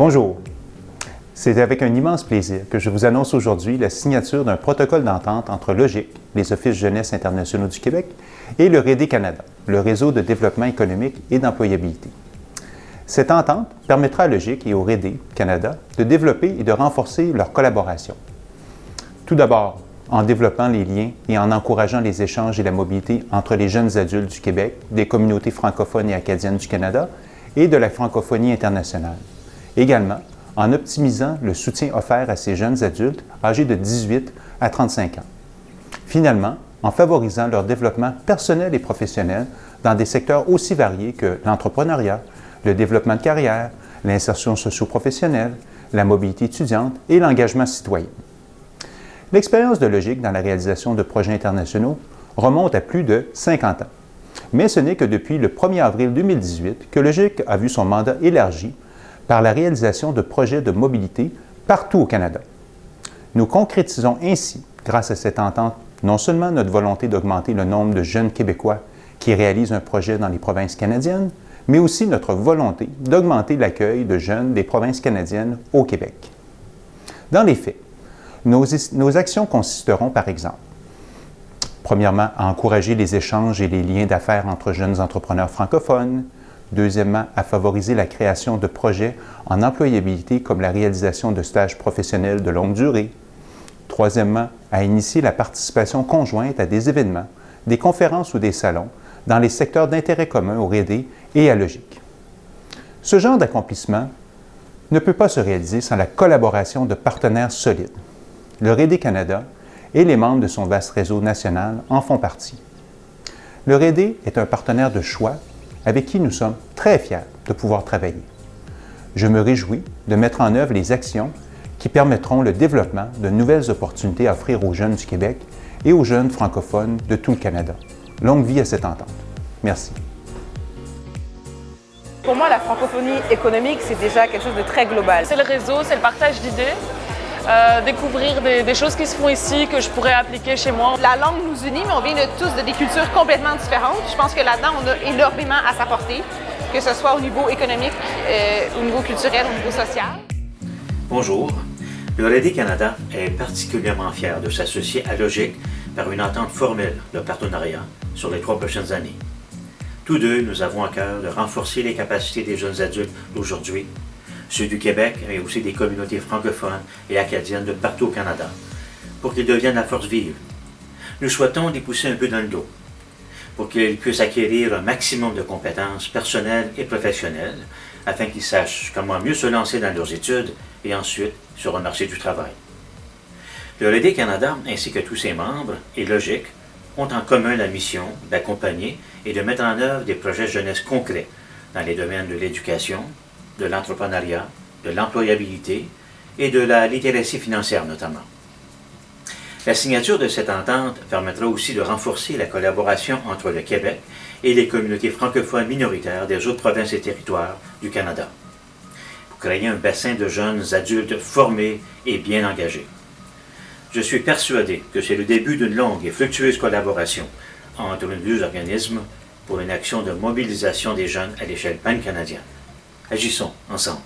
Bonjour, c'est avec un immense plaisir que je vous annonce aujourd'hui la signature d'un protocole d'entente entre Logic, les Offices jeunesse internationaux du Québec, et le RD Canada, le réseau de développement économique et d'employabilité. Cette entente permettra à Logic et au RD Canada de développer et de renforcer leur collaboration. Tout d'abord, en développant les liens et en encourageant les échanges et la mobilité entre les jeunes adultes du Québec, des communautés francophones et acadiennes du Canada et de la francophonie internationale. Également, en optimisant le soutien offert à ces jeunes adultes âgés de 18 à 35 ans. Finalement, en favorisant leur développement personnel et professionnel dans des secteurs aussi variés que l'entrepreneuriat, le développement de carrière, l'insertion socio-professionnelle, la mobilité étudiante et l'engagement citoyen. L'expérience de Logic dans la réalisation de projets internationaux remonte à plus de 50 ans. Mais ce n'est que depuis le 1er avril 2018 que Logic a vu son mandat élargi par la réalisation de projets de mobilité partout au Canada. Nous concrétisons ainsi, grâce à cette entente, non seulement notre volonté d'augmenter le nombre de jeunes Québécois qui réalisent un projet dans les provinces canadiennes, mais aussi notre volonté d'augmenter l'accueil de jeunes des provinces canadiennes au Québec. Dans les faits, nos actions consisteront, par exemple, premièrement, à encourager les échanges et les liens d'affaires entre jeunes entrepreneurs francophones. Deuxièmement, à favoriser la création de projets en employabilité comme la réalisation de stages professionnels de longue durée. Troisièmement, à initier la participation conjointe à des événements, des conférences ou des salons dans les secteurs d'intérêt commun au RD et à Logic. Ce genre d'accomplissement ne peut pas se réaliser sans la collaboration de partenaires solides. Le RD Canada et les membres de son vaste réseau national en font partie. Le RD est un partenaire de choix avec qui nous sommes très fiers de pouvoir travailler. Je me réjouis de mettre en œuvre les actions qui permettront le développement de nouvelles opportunités à offrir aux jeunes du Québec et aux jeunes francophones de tout le Canada. Longue vie à cette entente. Merci. Pour moi, la francophonie économique, c'est déjà quelque chose de très global. C'est le réseau, c'est le partage d'idées, découvrir des choses qui se font ici que je pourrais appliquer chez moi. La langue nous unit, mais on vient tous de des cultures complètement différentes. Je pense que là-dedans, on a énormément à s'apporter, que ce soit au niveau économique, au niveau culturel, au niveau social. Bonjour. Le RD Canada est particulièrement fier de s'associer à Logic par une entente formelle de partenariat sur les 3 prochaines années. Tous deux, nous avons à cœur de renforcer les capacités des jeunes adultes d'aujourd'hui, ceux du Québec, mais aussi des communautés francophones et acadiennes de partout au Canada, pour qu'ils deviennent la force vive. Nous souhaitons les pousser un peu dans le dos, pour qu'ils puissent acquérir un maximum de compétences personnelles et professionnelles, afin qu'ils sachent comment mieux se lancer dans leurs études et ensuite sur le marché du travail. Le RD Canada, ainsi que tous ses membres, et Logic, ont en commun la mission d'accompagner et de mettre en œuvre des projets jeunesse concrets dans les domaines de l'éducation, de l'entrepreneuriat, de l'employabilité et de la littératie financière notamment. La signature de cette entente permettra aussi de renforcer la collaboration entre le Québec et les communautés francophones minoritaires des autres provinces et territoires du Canada, pour créer un bassin de jeunes adultes formés et bien engagés. Je suis persuadé que c'est le début d'une longue et fructueuse collaboration entre nos deux organismes pour une action de mobilisation des jeunes à l'échelle pan-canadienne. Agissons ensemble.